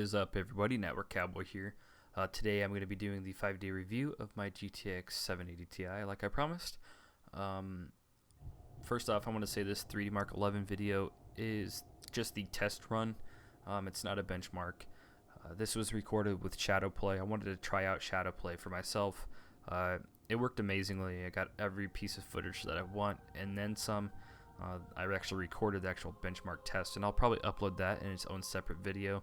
is up, everybody? Network Cowboy here. Today I'm going to be doing the 5-day review of my GTX 780 Ti like I promised. First off, I want to say this 3D Mark 11 video is just the test run. It's not a benchmark. This was recorded with Shadow Play. I wanted to try out Shadow Play for myself. It worked amazingly. I got every piece of footage that I want and then some. I actually recorded the actual benchmark test, and I'll probably upload that in its own separate video.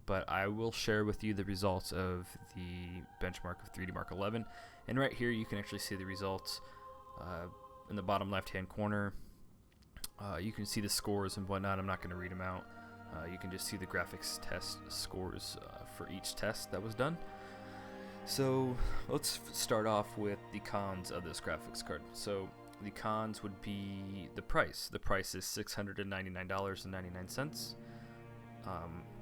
But I will share with you the results of the benchmark of 3D Mark 11. And right here you can actually see the results in the bottom left hand corner. You can see the scores and whatnot. I'm not going to read them out. You can just see the graphics test scores for each test that was done. So let's start off with the cons of this graphics card. So the cons would be the price. The price is $699.99,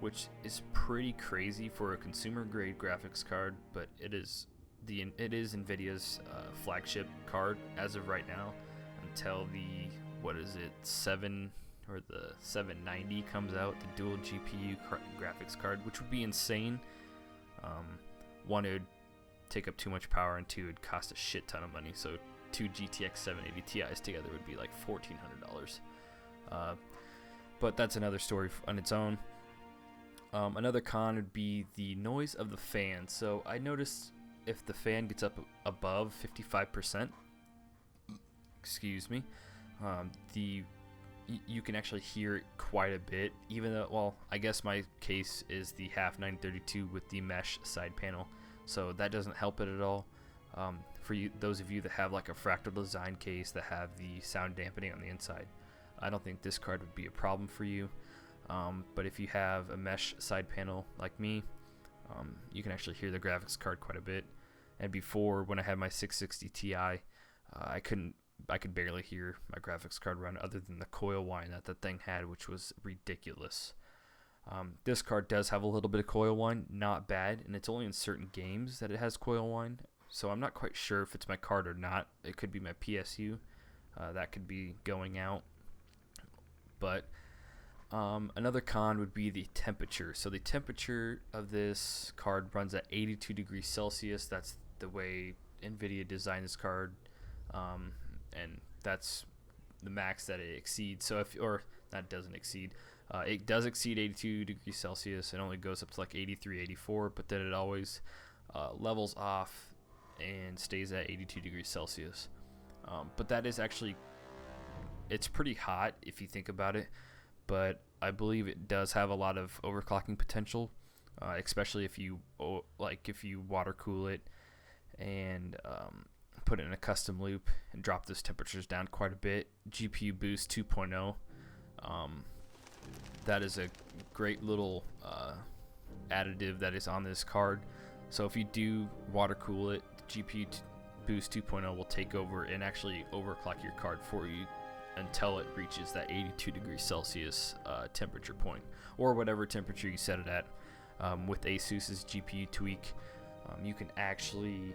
which is pretty crazy for a consumer grade graphics card, but it is Nvidia's flagship card as of right now until the 790 comes out, the dual GPU graphics card, which would be insane. One, it would take up too much power, and two, it'd cost a shit ton of money. So two GTX 780 Ti's together would be like $1,400. But that's another story on its own. Another con would be the noise of the fan. So I noticed if the fan gets up above 55%, excuse me, you can actually hear it quite a bit, even though, well, I guess my case is the half 932 with the mesh side panel, so that doesn't help it at all. For you, those of you that have like a fractal design case that have the sound dampening on the inside, I don't think this card would be a problem for you. But if you have a mesh side panel like me, you can actually hear the graphics card quite a bit. And before, when I had my 660 Ti, I could barely hear my graphics card run other than the coil whine that the thing had, which was ridiculous. This card does have a little bit of coil whine, not bad, and it's only in certain games that it has coil whine. So I'm not quite sure if it's my card or not. It could be my PSU. That could be going out. But another con would be the temperature. So the temperature of this card runs at 82 degrees Celsius. That's the way Nvidia designed this card. And that's the max that it exceeds. So that doesn't exceed. It does exceed 82 degrees Celsius. It only goes up to like 83, 84, but then it always levels off and stays at 82 degrees Celsius. But that is actually, it's pretty hot if you think about it, but I believe it does have a lot of overclocking potential, especially if you water cool it and put it in a custom loop and drop those temperatures down quite a bit. GPU Boost 2.0, that is a great little additive that is on this card. So if you do water cool it, GPU Boost 2.0 will take over and actually overclock your card for you until it reaches that 82 degrees Celsius temperature point, or whatever temperature you set it at. With Asus's GPU Tweak, you can actually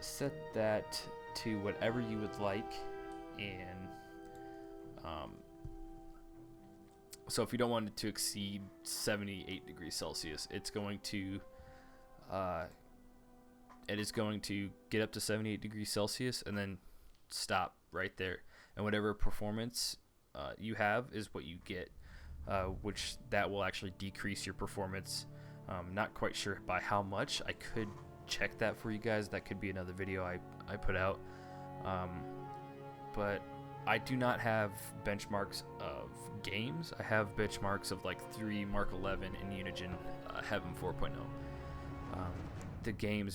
set that to whatever you would like, and so if you don't want it to exceed 78 degrees Celsius, it is going to get up to 78 degrees Celsius and then stop right there, and whatever performance you have is what you get, which that will actually decrease your performance. Not quite sure by how much. I could check that for you guys. That could be another video I put out. But I do not have benchmarks of games. I have benchmarks of like 3 Mark 11 and Unigine Heaven 4.0. The game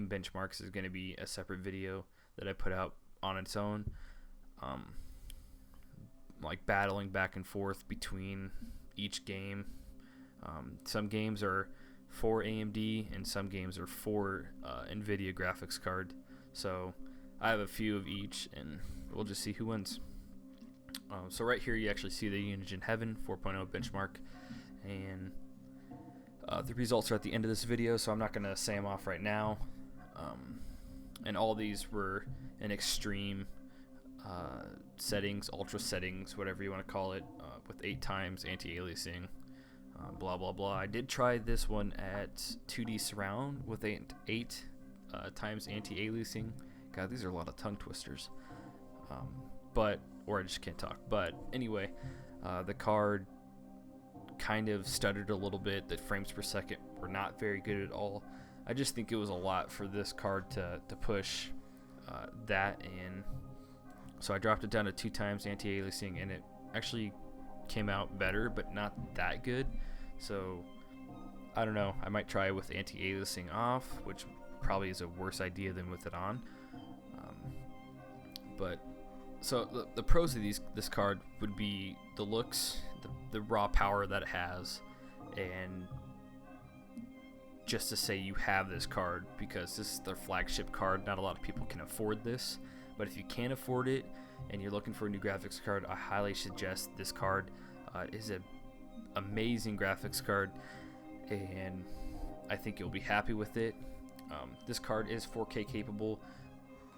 benchmarks is going to be a separate video that I put out on its own. Like battling back and forth between each game. Some games are for AMD and some games are for Nvidia graphics card. So I have a few of each, and we'll just see who wins. So right here you actually see the Unigine Heaven 4.0 benchmark, and the results are at the end of this video, so I'm not going to say them off right now. And all these were in extreme settings, ultra settings, whatever you want to call it, with 8 times anti-aliasing. blah blah blah. I did try this one at 2D surround with 8 times anti-aliasing. God, these are a lot of tongue twisters. Or I just can't talk. But anyway, the card kind of stuttered a little bit. The frames per second were not very good at all. I just think it was a lot for this card to push that in. So I dropped it down to 2 times anti-aliasing, and it actually came out better, but not that good. So I don't know. I might try with anti-aliasing off, which probably is a worse idea than with it on. But so the pros of this card would be the looks, the raw power that it has, and just to say you have this card, because this is their flagship card. Not a lot of people can afford this, but if you can afford it and you're looking for a new graphics card, I highly suggest this card. It is an amazing graphics card, and I think you'll be happy with it. This card is 4K capable.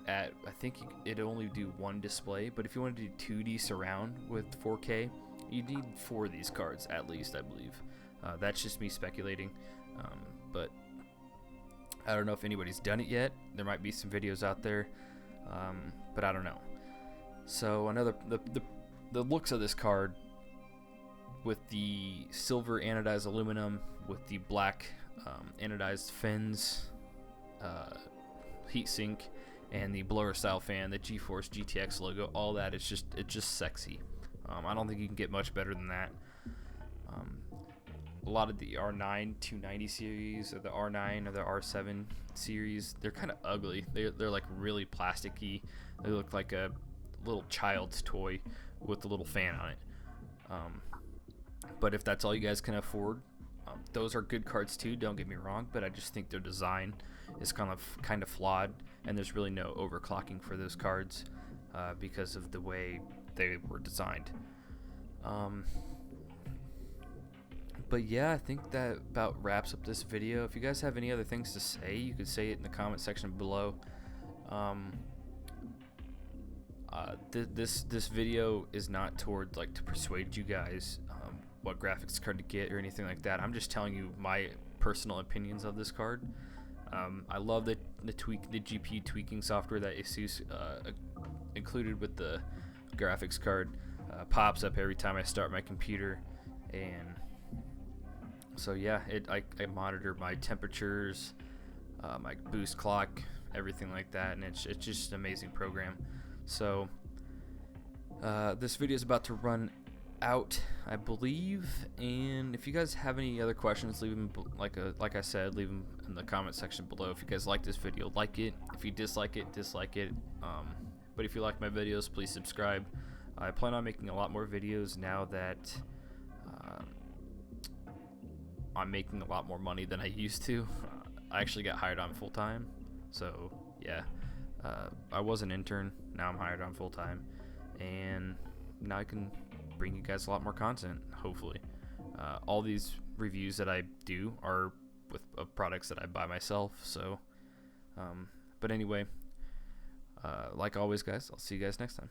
I think it'll only do 1 display, but if you want to do 2D surround with 4K, you need 4 of these cards at least, I believe. That's just me speculating, but I don't know if anybody's done it yet. There might be some videos out there, but I don't know. So the looks of this card, with the silver anodized aluminum, with the black anodized fins, heatsink, and the blower style fan, the Geforce GTX logo, all that, it's just sexy. I don't think you can get much better than that. A lot of the R9 290 series, or the R9 or the R7 series, they're kind of ugly. They're like really plasticky. They look like a little child's toy with a little fan on it. But if that's all you guys can afford, those are good cards too, don't get me wrong, but I just think their design is kind of flawed, and there's really no overclocking for those cards because of the way they were designed. But yeah, I think that about wraps up this video. If you guys have any other things to say, you could say it in the comment section below. This video is not toward to persuade you guys what graphics card to get or anything like that. I'm just telling you my personal opinions of this card. I love the GPU tweaking software that ASUS included with the graphics card. Pops up every time I start my computer, and so yeah, I monitor my temperatures, my boost clock, everything like that, and it's just an amazing program. So this video is about to run out, I believe, and if you guys have any other questions, leave them like I said, leave them in the comment section below. If you guys like this video, like it. If you dislike it, dislike it. But if you like my videos, please subscribe. I plan on making a lot more videos now that I'm making a lot more money than I used to. I actually got hired on full-time, so yeah. I was an intern, now I'm hired on full-time, and now I can bring you guys a lot more content, hopefully. All these reviews that I do are with products that I buy myself, so but anyway, like always guys, I'll see you guys next time.